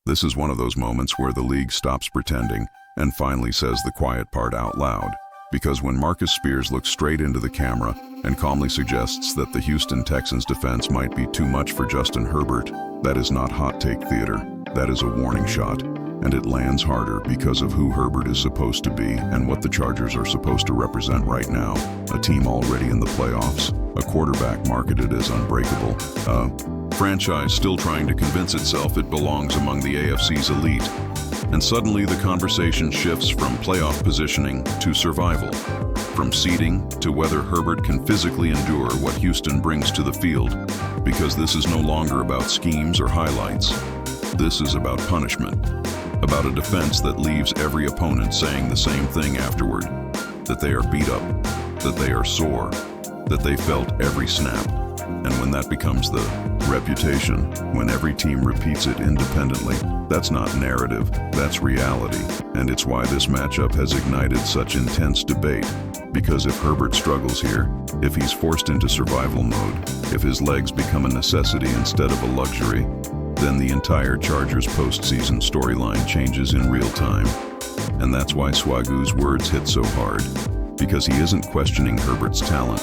This is one of those moments where the league stops pretending and finally says the quiet part out loud. Because when Marcus Spears looks straight into the camera and calmly suggests that the Houston Texans defense might be too much for Justin Herbert, that is not hot take theater. That is a warning shot. And it lands harder because of who Herbert is supposed to be and what the Chargers are supposed to represent right now. A team already in the playoffs, a quarterback marketed as unbreakable, a franchise still trying to convince itself it belongs among the AFC's elite. And suddenly the conversation shifts from playoff positioning to survival, from seeding to whether Herbert can physically endure what Houston brings to the field, because this is no longer about schemes or highlights. This is about punishment. About a defense that leaves every opponent saying the same thing afterward, that they are beat up, that they are sore, that they felt every snap. And when that becomes the reputation, when every team repeats it independently, that's not narrative, that's reality. And it's why this matchup has ignited such intense debate. Because if Herbert struggles here, if he's forced into survival mode, if his legs become a necessity instead of a luxury, then the entire Chargers postseason storyline changes in real time. And that's why Swagu's words hit so hard, because he isn't questioning Herbert's talent.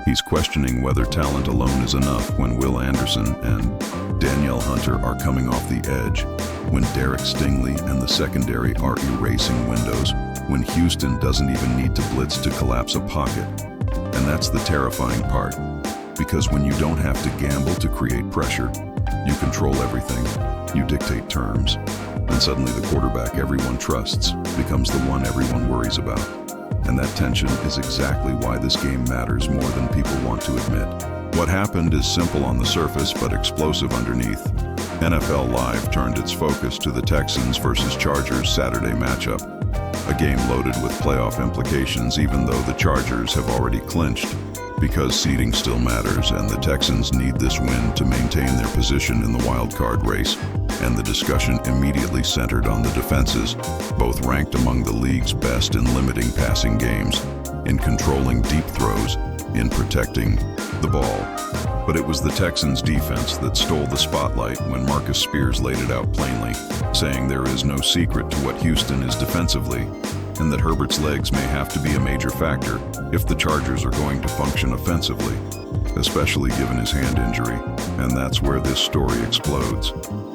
He's questioning whether talent alone is enough when Will Anderson and Danielle Hunter are coming off the edge, when Derek Stingley and the secondary are erasing windows, when Houston doesn't even need to blitz to collapse a pocket. And that's the terrifying part, because when you don't have to gamble to create pressure, you control everything, you dictate terms, and suddenly the quarterback everyone trusts becomes the one everyone worries about. And that tension is exactly why this game matters more than people want to admit. What happened is simple on the surface but explosive underneath. NFL Live turned its focus to the Texans versus Chargers Saturday matchup, a game loaded with playoff implications even though the Chargers have already clinched. Because seeding still matters and the Texans need this win to maintain their position in the wild card race, and the discussion immediately centered on the defenses, both ranked among the league's best in limiting passing games, in controlling deep throws, in protecting the ball. But it was the Texans' defense that stole the spotlight when Marcus Spears laid it out plainly, saying there is no secret to what Houston is defensively, and that Herbert's legs may have to be a major factor if the Chargers are going to function offensively, especially given his hand injury. And that's where this story explodes.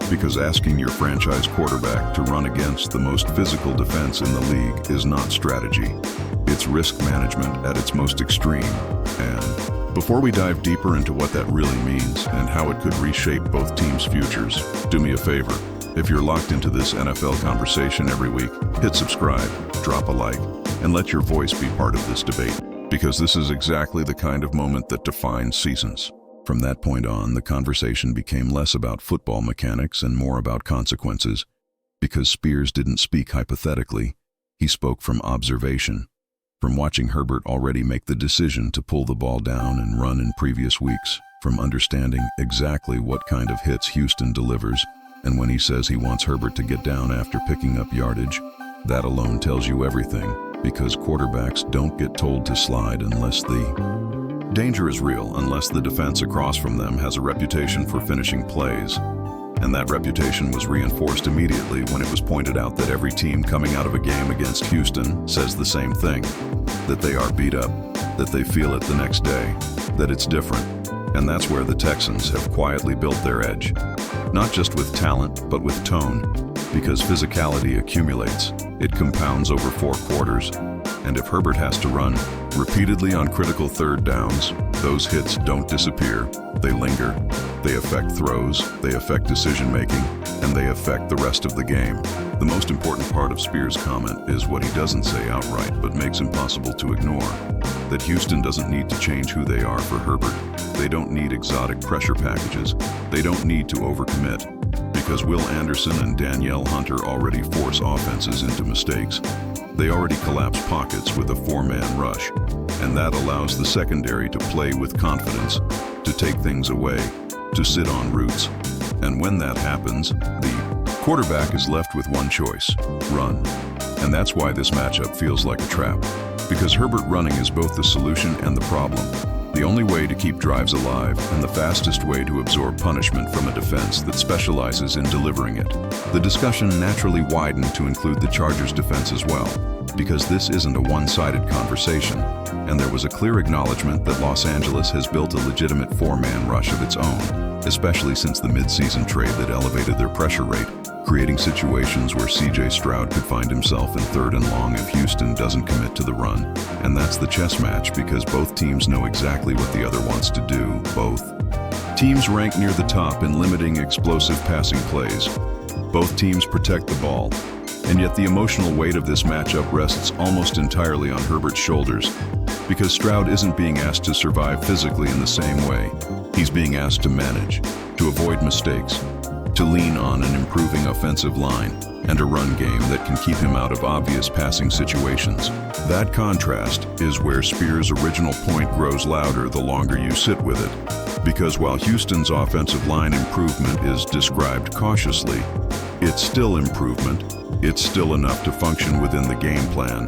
Because asking your franchise quarterback to run against the most physical defense in the league is not strategy. It's risk management at its most extreme. And before we dive deeper into what that really means and how it could reshape both teams' futures, do me a favor. If you're locked into this NFL conversation every week, hit subscribe, drop a like, and let your voice be part of this debate, because this is exactly the kind of moment that defines seasons. From that point on, the conversation became less about football mechanics and more about consequences, because Spears didn't speak hypothetically, he spoke from observation, from watching Herbert already make the decision to pull the ball down and run in previous weeks, from understanding exactly what kind of hits Houston delivers. And when he says he wants Herbert to get down after picking up yardage, that alone tells you everything, because quarterbacks don't get told to slide unless the danger is real, unless the defense across from them has a reputation for finishing plays. And that reputation was reinforced immediately when it was pointed out that every team coming out of a game against Houston says the same thing, that they are beat up, that they feel it the next day, that it's different. And that's where the Texans have quietly built their edge. Not just with talent, but with tone. Because physicality accumulates, it compounds over 4 quarters. And if Herbert has to run repeatedly on critical third downs, those hits don't disappear. They linger. They affect throws, they affect decision-making, and they affect the rest of the game. The most important part of Spears' comment is what he doesn't say outright, but makes impossible to ignore. That Houston doesn't need to change who they are for Herbert. They don't need exotic pressure packages. They don't need to overcommit. Because Will Anderson and Danielle Hunter already force offenses into mistakes. They already collapse pockets with a 4-man rush. And that allows the secondary to play with confidence, to take things away, to sit on routes. And when that happens, the quarterback is left with one choice: run. And that's why this matchup feels like a trap. Because Herbert running is both the solution and the problem. The only way to keep drives alive and the fastest way to absorb punishment from a defense that specializes in delivering it. The discussion naturally widened to include the Chargers' defense as well, because this isn't a one-sided conversation, and there was a clear acknowledgement that Los Angeles has built a legitimate four-man rush of its own, especially since the mid-season trade that elevated their pressure rate, creating situations where C.J. Stroud could find himself in 3rd and long if Houston doesn't commit to the run. And that's the chess match because both teams know exactly what the other wants to do, both. Teams rank near the top in limiting explosive passing plays. Both teams protect the ball. And yet the emotional weight of this matchup rests almost entirely on Herbert's shoulders, because Stroud isn't being asked to survive physically in the same way. He's being asked to manage, to avoid mistakes, to lean on an improving offensive line, and a run game that can keep him out of obvious passing situations. That contrast is where Spears' original point grows louder the longer you sit with it, because while Houston's offensive line improvement is described cautiously, it's still improvement. It's still enough to function within the game plan,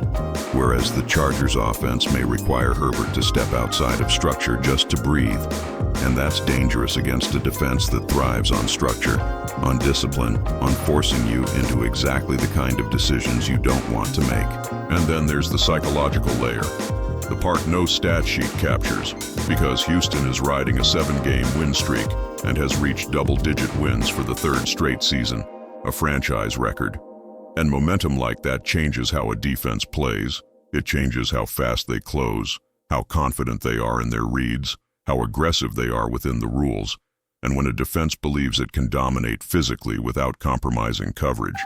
whereas the Chargers' offense may require Herbert to step outside of structure just to breathe, and that's dangerous against a defense that thrives on structure, on discipline, on forcing you into exactly the kind of decisions you don't want to make. And then there's the psychological layer, the part no stat sheet captures, because Houston is riding a 7-game win streak and has reached double-digit wins for the 3rd straight season, a franchise record. And momentum like that changes how a defense plays. It changes how fast they close, how confident they are in their reads, how aggressive they are within the rules. And when a defense believes it can dominate physically without compromising coverage,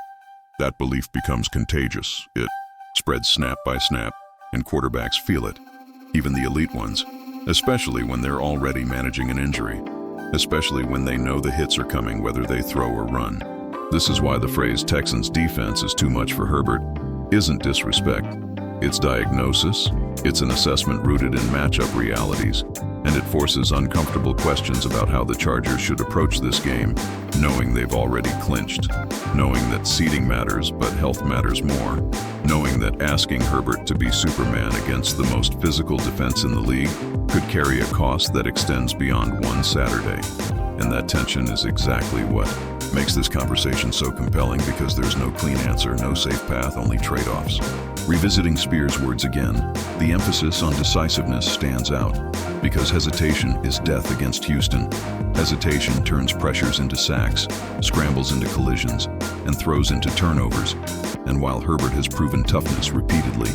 that belief becomes contagious. It spreads snap by snap, and quarterbacks feel it, even the elite ones, especially when they're already managing an injury, especially when they know the hits are coming whether they throw or run. This is why the phrase Texans defense is too much for Herbert isn't disrespect. It's diagnosis, it's an assessment rooted in matchup realities, and it forces uncomfortable questions about how the Chargers should approach this game, knowing they've already clinched, knowing that seeding matters but health matters more, knowing that asking Herbert to be Superman against the most physical defense in the league could carry a cost that extends beyond one Saturday. And that tension is exactly what makes this conversation so compelling, because there's no clean answer, no safe path, only trade-offs. Revisiting Spears' words again, the emphasis on decisiveness stands out, because hesitation is death against Houston. Hesitation turns pressures into sacks, scrambles into collisions, and throws into turnovers. And while Herbert has proven toughness repeatedly,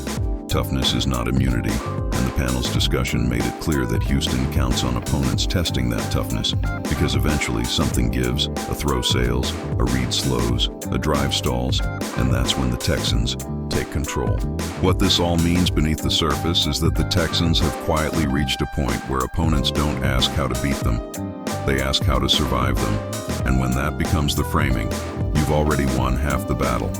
toughness is not immunity, and the panel's discussion made it clear that Houston counts on opponents testing that toughness, because eventually something gives, a throw sails, a read slows, a drive stalls, and that's when the Texans take control. What this all means beneath the surface is that the Texans have quietly reached a point where opponents don't ask how to beat them, they ask how to survive them, and when that becomes the framing, you've already won half the battle.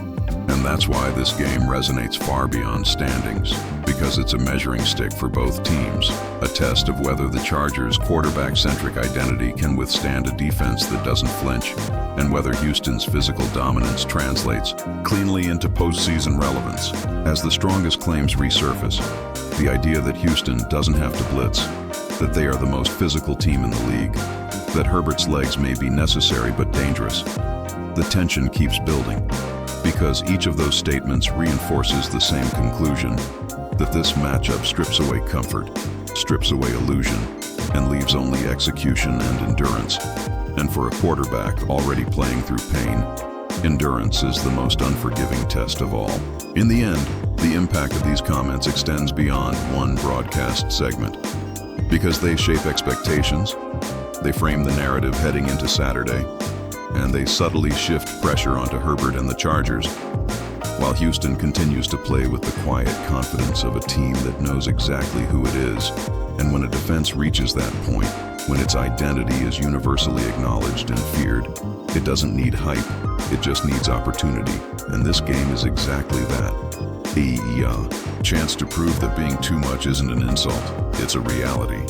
And that's why this game resonates far beyond standings, because it's a measuring stick for both teams, a test of whether the Chargers' quarterback-centric identity can withstand a defense that doesn't flinch, and whether Houston's physical dominance translates cleanly into postseason relevance. As the strongest claims resurface, the idea that Houston doesn't have to blitz, that they are the most physical team in the league, that Herbert's legs may be necessary but dangerous, the tension keeps building, because each of those statements reinforces the same conclusion, that this matchup strips away comfort, strips away illusion, and leaves only execution and endurance. And for a quarterback already playing through pain, endurance is the most unforgiving test of all. In the end, the impact of these comments extends beyond one broadcast segment, because they shape expectations, they frame the narrative heading into Saturday, and they subtly shift pressure onto Herbert and the Chargers, while Houston continues to play with the quiet confidence of a team that knows exactly who it is. And when a defense reaches that point, when its identity is universally acknowledged and feared, it doesn't need hype, it just needs opportunity. And this game is exactly that. A chance to prove that being too much isn't an insult, it's a reality.